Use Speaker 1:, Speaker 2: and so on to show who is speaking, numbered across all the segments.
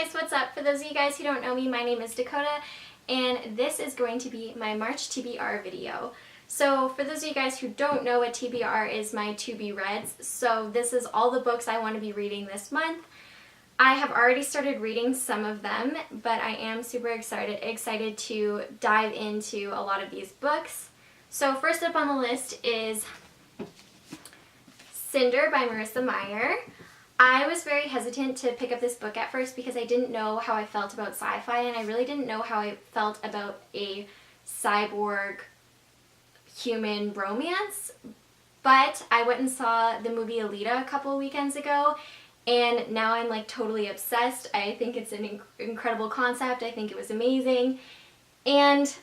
Speaker 1: guys, what's up? For those of you guys who don't know me, my name is Dakota, and this is going to be my March TBR video. So for those of you guys who don't know what TBR is, my to be reads, so this is all the books I want to be reading this month. I have already started reading some of them, but I am super excited to dive into a lot of these books. So first up on the list is Cinder by Marissa Meyer. I was very hesitant to pick up this book at first because I didn't know how I felt about sci-fi, and I really didn't know how I felt about a cyborg human romance. But I went and saw the movie Alita a couple weekends ago, and now I'm like totally obsessed. I think it's an incredible concept. I think it was amazing, and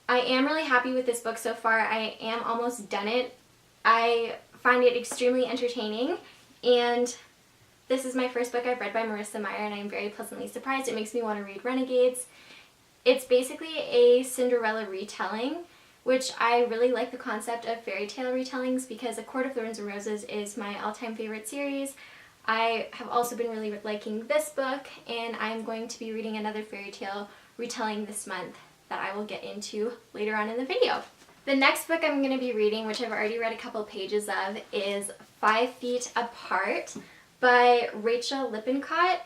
Speaker 1: I am really happy with this book so far. I am almost done it. I find it extremely entertaining, and this is my first book I've read by Marissa Meyer, and I'm very pleasantly surprised. It makes me want to read Renegades. It's basically a Cinderella retelling, which I really like the concept of fairy tale retellings because A Court of Thorns and Roses is my all-time favorite series. I have also been really liking this book, and I'm going to be reading another fairy tale retelling this month that I will get into later on in the video. The next book I'm going to be reading, which I've already read a couple pages of, is 5 Feet Apart by Rachel Lippincott.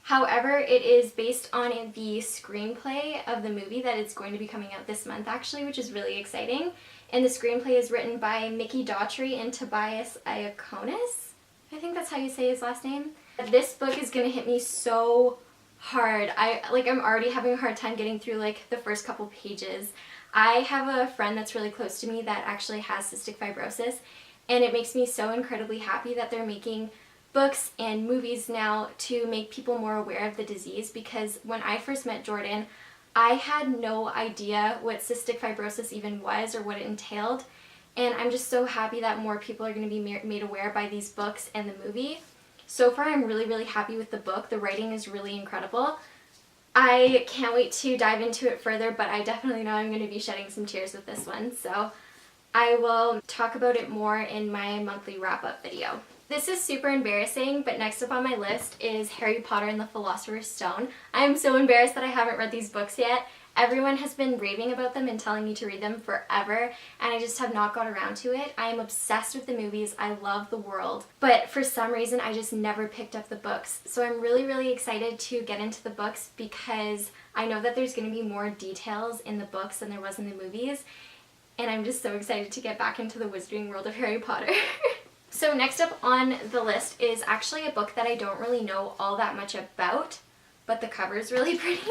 Speaker 1: However, it is based on the screenplay of the movie that is going to be coming out this month actually, which is really exciting. And the screenplay is written by Mickey Daughtry and Tobias Iaconis. I think that's how you say his last name. This book is going to hit me so hard. I'm already having a hard time getting through like the first couple pages. I have a friend that's really close to me that actually has cystic fibrosis, and it makes me so incredibly happy that they're making books and movies now to make people more aware of the disease, because when I first met Jordan, I had no idea what cystic fibrosis even was or what it entailed, and I'm just so happy that more people are going to be made aware by these books and the movie. So far I'm really happy with the book. The writing is really incredible. I can't wait to dive into it further, but I definitely know I'm going to be shedding some tears with this one, so I will talk about it more in my monthly wrap-up video. This is super embarrassing, but next up on my list is Harry Potter and the Philosopher's Stone. I am so embarrassed that I haven't read these books yet. Everyone has been raving about them and telling me to read them forever, and I just have not got around to it. I am obsessed with the movies. I love the world, but for some reason I just never picked up the books. So I'm really excited to get into the books because I know that there's going to be more details in the books than there was in the movies, and I'm just so excited to get back into the wizarding world of Harry Potter. So next up on the list is actually a book that I don't really know all that much about, but the cover is really pretty.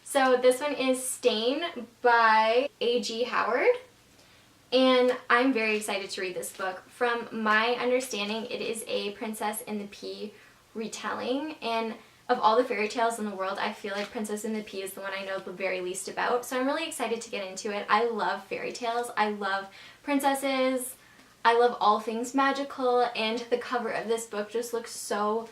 Speaker 1: So this one is Stain by A.G. Howard, and I'm very excited to read this book. From my understanding, it is a Princess and the Pea retelling, and of all the fairy tales in the world, I feel like Princess and the Pea is the one I know the very least about, so I'm really excited to get into it. I love fairy tales, I love princesses, I love all things magical, and the cover of this book just looks so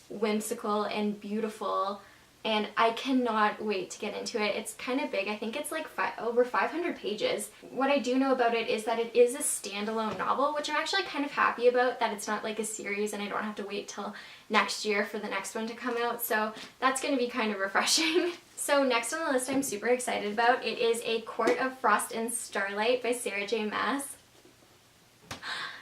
Speaker 1: whimsical and beautiful, and I cannot wait to get into it. It's kind of big. I think it's like over 500 pages. What I do know about it is that it is a standalone novel, which I'm actually kind of happy about, that it's not like a series and I don't have to wait till next year for the next one to come out, so that's going to be kind of refreshing. So next on the list I'm super excited about, it is A Court of Frost and Starlight by Sarah J. Maas.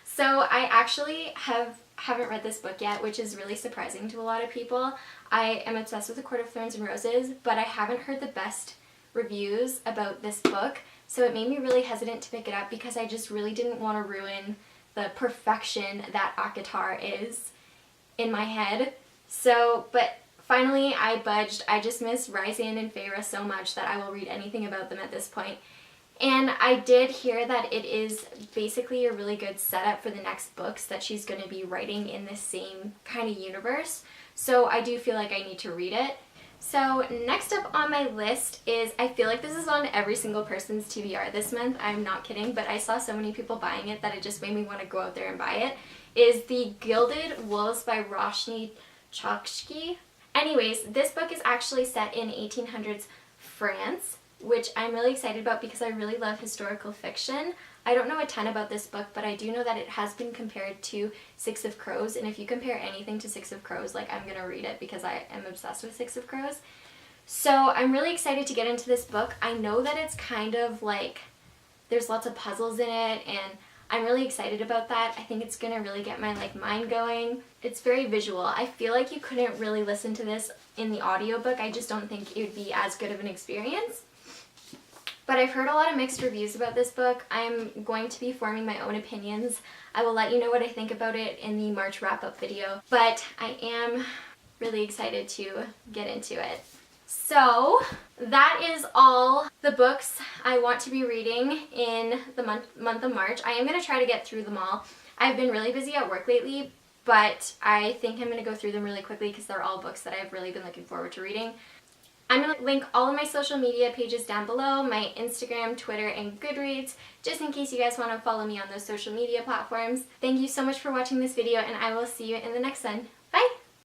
Speaker 1: So I actually haven't read this book yet, which is really surprising to a lot of people. I am obsessed with A Court of Thorns and Roses, but I haven't heard the best reviews about this book, so it made me really hesitant to pick it up because I just really didn't want to ruin the perfection that ACOTAR is in my head. So, but finally I budged. I just miss Rysand and Feyre so much that I will read anything about them at this point. And I did hear that it is basically a really good setup for the next books that she's going to be writing in the same kind of universe. So I do feel like I need to read it. So next up on my list is, I feel like this is on every single person's TBR this month, I'm not kidding, but I saw so many people buying it that it just made me want to go out there and buy it, is The Gilded Wolves by Roshni Chokshi. Anyways, this book is actually set in 1800s France, which I'm really excited about because I really love historical fiction. I don't know a ton about this book, but I do know that it has been compared to Six of Crows, and if you compare anything to Six of Crows, like, I'm gonna read it because I am obsessed with Six of Crows. So I'm really excited to get into this book. I know that it's kind of like, there's lots of puzzles in it, and I'm really excited about that. I think it's gonna really get my like mind going. It's very visual. I feel like you couldn't really listen to this in the audiobook. I just don't think it would be as good of an experience. But I've heard a lot of mixed reviews about this book. I'm going to be forming my own opinions. I will let you know what I think about it in the March wrap-up video. But I am really excited to get into it. So that is all the books I want to be reading in the month of March. I am going to try to get through them all. I've been really busy at work lately, but I think I'm going to go through them really quickly because they're all books that I've really been looking forward to reading. I'm going to link all of my social media pages down below, my Instagram, Twitter, and Goodreads, just in case you guys want to follow me on those social media platforms. Thank you so much for watching this video, and I will see you in the next one. Bye!